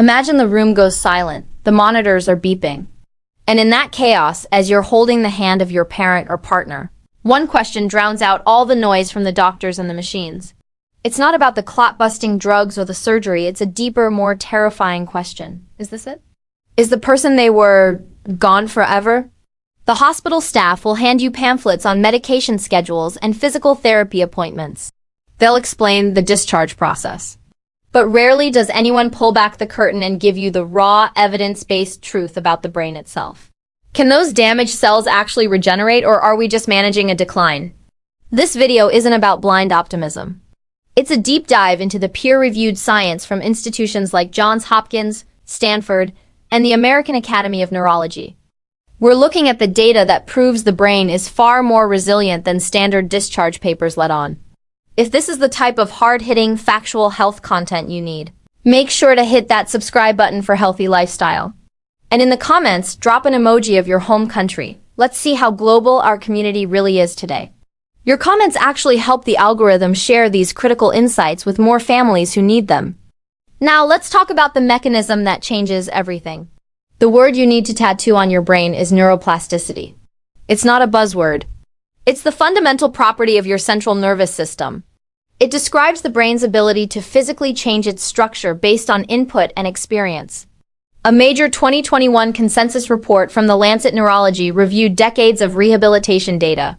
Imagine the room goes silent, the monitors are beeping. And in that chaos, as you're holding the hand of your parent or partner, one question drowns out all the noise from the doctors and the machines. It's not about the clot-busting drugs or the surgery, it's a deeper, more terrifying question. Is this it? Is the person they were gone forever? The hospital staff will hand you pamphlets on medication schedules and physical therapy appointments. They'll explain the discharge process. But rarely does anyone pull back the curtain and give you the raw, evidence-based truth about the brain itself. Can those damaged cells actually regenerate, or are we just managing a decline? This video isn't about blind optimism. It's a deep dive into the peer-reviewed science from institutions like Johns Hopkins, Stanford, and the American Academy of Neurology. We're looking at the data that proves the brain is far more resilient than standard discharge papers let on. If this is the type of hard-hitting, factual health content you need, make sure to hit that subscribe button for healthy lifestyle. And in the comments, drop an emoji of your home country. Let's see how global our community really is today. Your comments actually help the algorithm share these critical insights with more families who need them. Now, let's talk about the mechanism that changes everything. The word you need to tattoo on your brain is neuroplasticity. It's not a buzzword. It's the fundamental property of your central nervous system. It describes the brain's ability to physically change its structure based on input and experience. A major 2021 consensus report from the Lancet Neurology reviewed decades of rehabilitation data.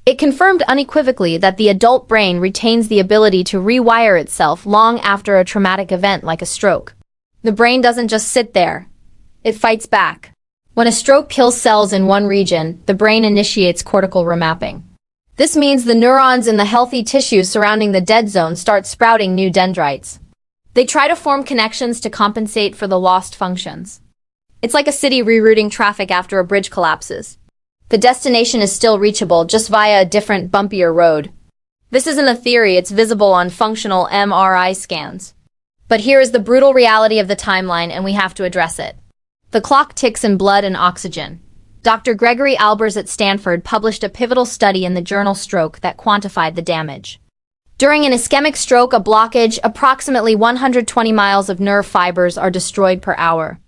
It confirmed unequivocally that the adult brain retains the ability to rewire itself long after a traumatic event like a stroke. The brain doesn't just sit there. It fights back. When a stroke kills cells in one region, the brain initiates cortical remapping. This means the neurons in the healthy tissue surrounding the dead zone start sprouting new dendrites. They try to form connections to compensate for the lost functions. It's like a city rerouting traffic after a bridge collapses. The destination is still reachable, just via a different, bumpier road. This isn't a theory, it's visible on functional MRI scans. But here is the brutal reality of the timeline, and we have to address it. The clock ticks in blood and oxygen. Dr. Gregory Albers at Stanford published a pivotal study in the journal Stroke that quantified the damage. During an ischemic stroke, a blockage, approximately 120 miles of nerve fibers are destroyed per hour.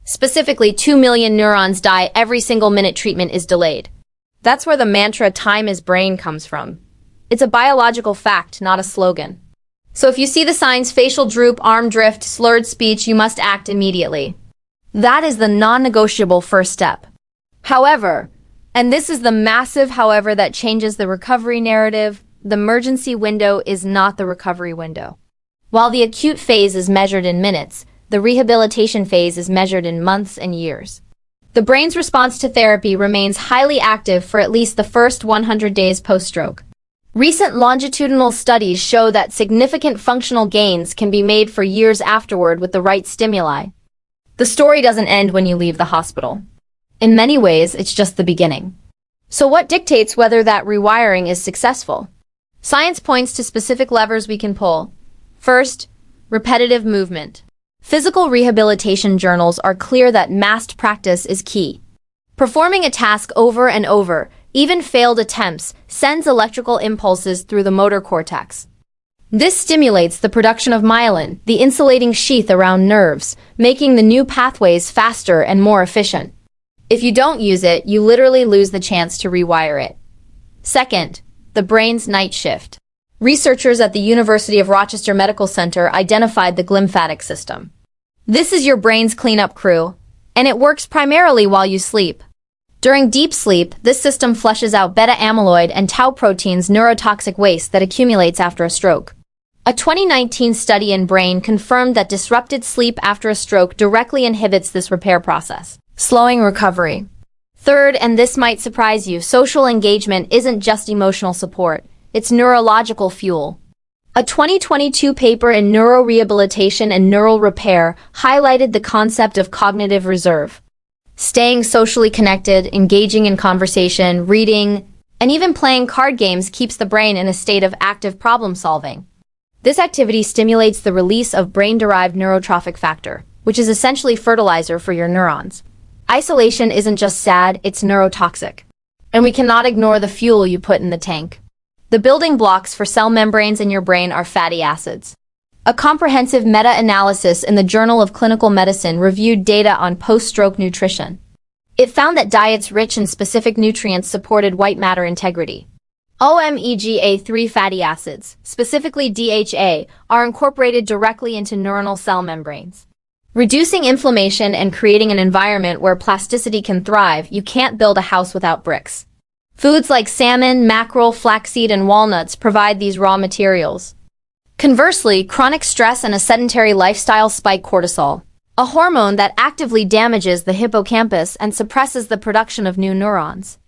Specifically, 2 million neurons die every single minute treatment is delayed. That's where the mantra "time is brain" comes from. It's a biological fact, not a slogan. So if you see the signs facial droop, arm drift, slurred speech, you must act immediately. That is the non-negotiable first step. However, and this is the massive however that changes the recovery narrative, the emergency window is not the recovery window. While the acute phase is measured in minutes, the rehabilitation phase is measured in months and years. The brain's response to therapy remains highly active for at least the first 100 days post-stroke. Recent longitudinal studies show that significant functional gains can be made for years afterward with the right stimuli. The story doesn't end when you leave the hospital. In many ways, it's just the beginning. So what dictates whether that rewiring is successful? Science points to specific levers we can pull. First, repetitive movement. Physical rehabilitation journals are clear that massed practice is key. Performing a task over and over, even failed attempts, sends electrical impulses through the motor cortex. This stimulates the production of myelin, the insulating sheath around nerves, making the new pathways faster and more efficient. If you don't use it, you literally lose the chance to rewire it. Second, the brain's night shift. Researchers at the University of Rochester Medical Center identified the glymphatic system. This is your brain's cleanup crew, and it works primarily while you sleep. During deep sleep, this system flushes out beta-amyloid and tau proteins, neurotoxic waste that accumulates after a stroke. A 2019 study in Brain confirmed that disrupted sleep after a stroke directly inhibits this repair process, slowing recovery. Third, and this might surprise you, social engagement isn't just emotional support, it's neurological fuel. A 2022 paper in Neurorehabilitation and Neural Repair highlighted the concept of cognitive reserve. Staying socially connected, engaging in conversation, reading, and even playing card games keeps the brain in a state of active problem solving. This activity stimulates the release of brain-derived neurotrophic factor, which is essentially fertilizer for your neurons. Isolation isn't just sad, it's neurotoxic. And we cannot ignore the fuel you put in the tank. The building blocks for cell membranes in your brain are fatty acids. A comprehensive meta-analysis in the Journal of Clinical Medicine reviewed data on post-stroke nutrition. It found that diets rich in specific nutrients supported white matter integrity. Omega-3 fatty acids, specifically DHA, are incorporated directly into neuronal cell membranes. Reducing inflammation and creating an environment where plasticity can thrive. You can't build a house without bricks. Foods like salmon, mackerel, flaxseed, and walnuts provide these raw materials. Conversely, chronic stress and a sedentary lifestyle spike cortisol, a hormone that actively damages the hippocampus and suppresses the production of new neurons.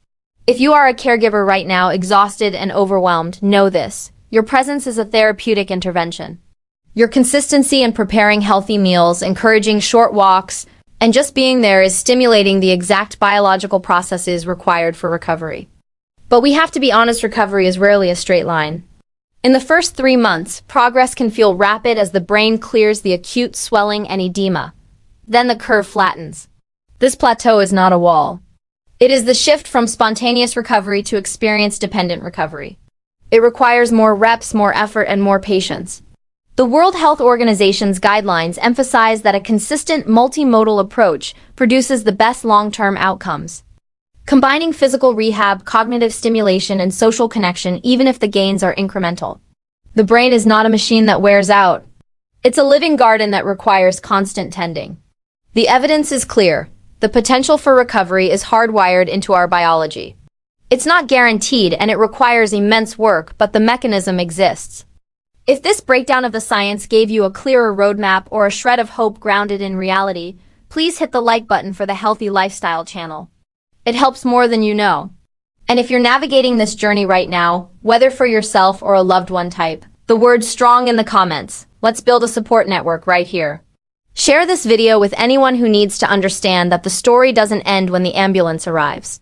If you are a caregiver right now, exhausted and overwhelmed, know this. Your presence is a therapeutic intervention. Your consistency in preparing healthy meals, encouraging short walks, and just being there is stimulating the exact biological processes required for recovery. But we have to be honest, recovery is rarely a straight line. In the first 3 months, progress can feel rapid as the brain clears the acute swelling and edema. Then the curve flattens. This plateau is not a wall. It is the shift from spontaneous recovery to experience-dependent recovery. It requires more reps, more effort, and more patience. The World Health Organization's guidelines emphasize that a consistent multimodal approach produces the best long-term outcomes. Combining physical rehab, cognitive stimulation, and social connection, even if the gains are incremental. The brain is not a machine that wears out. It's a living garden that requires constant tending. The evidence is clear. The potential for recovery is hardwired into our biology. It's not guaranteed and it requires immense work, but the mechanism exists. If this breakdown of the science gave you a clearer roadmap or a shred of hope grounded in reality, please hit the like button for the Healthy Lifestyle channel. It helps more than you know. And if you're navigating this journey right now, whether for yourself or a loved one, type the word strong in the comments. Let's build a support network right here. Share this video with anyone who needs to understand that the story doesn't end when the ambulance arrives.